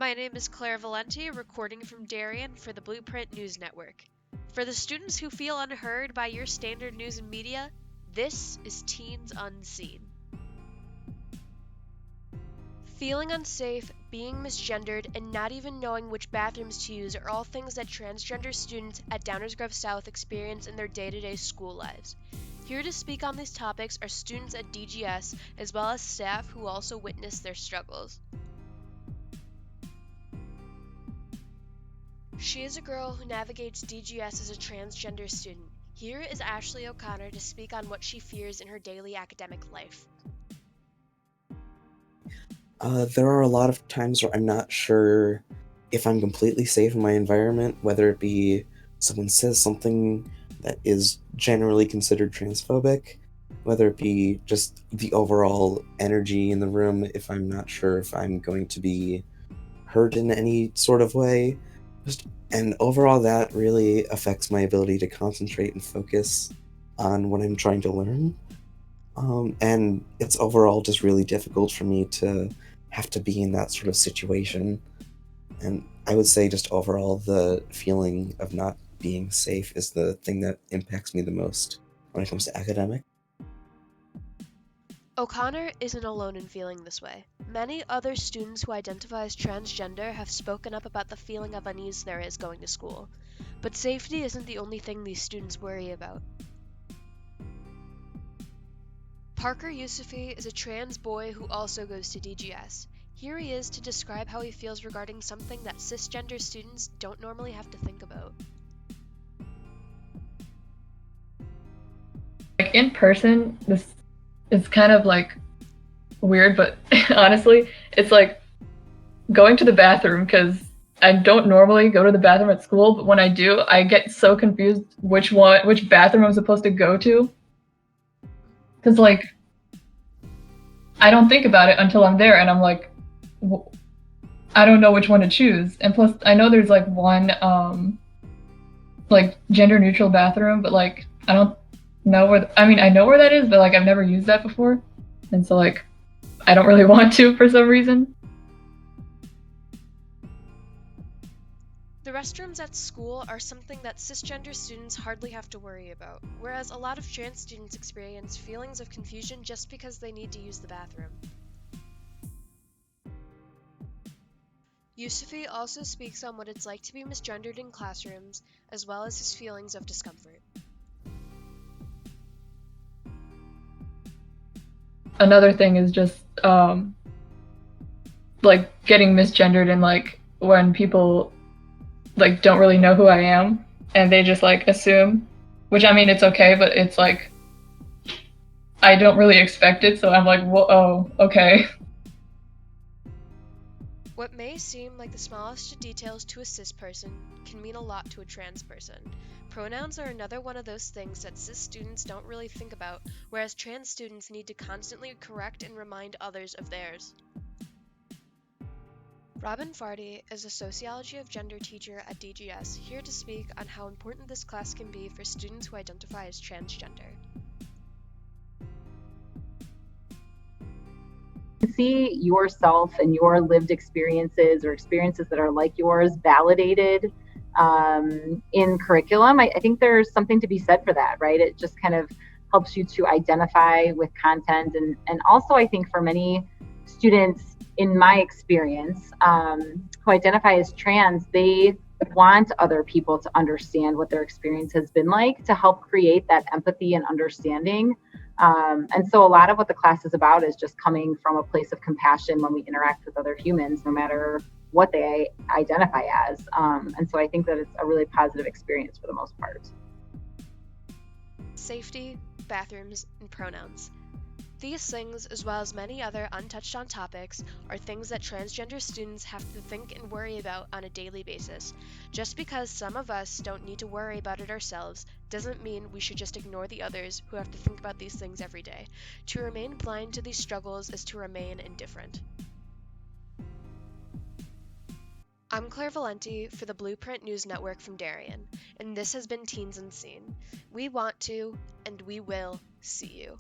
My name is Claire Valenti, recording from Darien for the Blueprint News Network. For the students who feel unheard by your standard news and media, this is Teens Unseen. Feeling unsafe, being misgendered, and not even knowing which bathrooms to use are all things that transgender students at Downers Grove South experience in their day-to-day school lives. Here to speak on these topics are students at DGS as well as staff who also witness their struggles. She is a girl who navigates DGS as a transgender student. Here is Ashley O'Connor to speak on what she fears in her daily academic life. There are a lot of times where I'm not sure if I'm completely safe in my environment, whether it be someone says something that is generally considered transphobic, whether it be just the overall energy in the room, if I'm not sure if I'm going to be hurt in any sort of way. And overall, that really affects my ability to concentrate and focus on what I'm trying to learn. And it's overall just really difficult for me to have to be in that sort of situation. And I would say just overall the feeling of not being safe is the thing that impacts me the most when it comes to academic. O'Connor isn't alone in feeling this way. Many other students who identify as transgender have spoken up about the feeling of unease there is going to school. But safety isn't the only thing these students worry about. Parker Yusufi is a trans boy who also goes to DGS. Here he is to describe how he feels regarding something that cisgender students don't normally have to think about. Like in person, this is kind of like weird, but honestly, it's like going to the bathroom because I don't normally go to the bathroom at school, but when I do, I get so confused which bathroom I'm supposed to go to. Because like I don't think about it until I'm there, and I'm like, I don't know which one to choose. And plus, I know there's like one like gender neutral bathroom, but like I don't know where. I know where that is, but like I've never used that before, and so like I don't really want to for some reason. The restrooms at school are something that cisgender students hardly have to worry about, whereas a lot of trans students experience feelings of confusion just because they need to use the bathroom. Yusufi also speaks on what it's like to be misgendered in classrooms, as well as his feelings of discomfort. Another thing is just like getting misgendered and like when people like don't really know who I am and they just like assume, which I mean it's okay, but it's like I don't really expect it, so I'm like, whoa, oh, okay. What may seem like the smallest of details to a cis person can mean a lot to a trans person. Pronouns are another one of those things that cis students don't really think about, whereas trans students need to constantly correct and remind others of theirs. Robin Fardy is a sociology of gender teacher at DGS, here to speak on how important this class can be for students who identify as transgender. See yourself and your lived experiences or experiences that are like yours validated in curriculum, I think there's something to be said for that, right? It just kind of helps you to identify with content. And also, I think for many students, in my experience, who identify as trans, they want other people to understand what their experience has been like to help create that empathy and understanding. And so a lot of what the class is about is just coming from a place of compassion when we interact with other humans, no matter what they identify as. And so I think that it's a really positive experience for the most part. Safety, bathrooms, and pronouns. These things, as well as many other untouched on topics, are things that transgender students have to think and worry about on a daily basis. Just because some of us don't need to worry about it ourselves doesn't mean we should just ignore the others who have to think about these things every day. To remain blind to these struggles is to remain indifferent. I'm Claire Valenti for the Blueprint News Network from Darien, and this has been Teens Unseen. We want to, and we will, see you.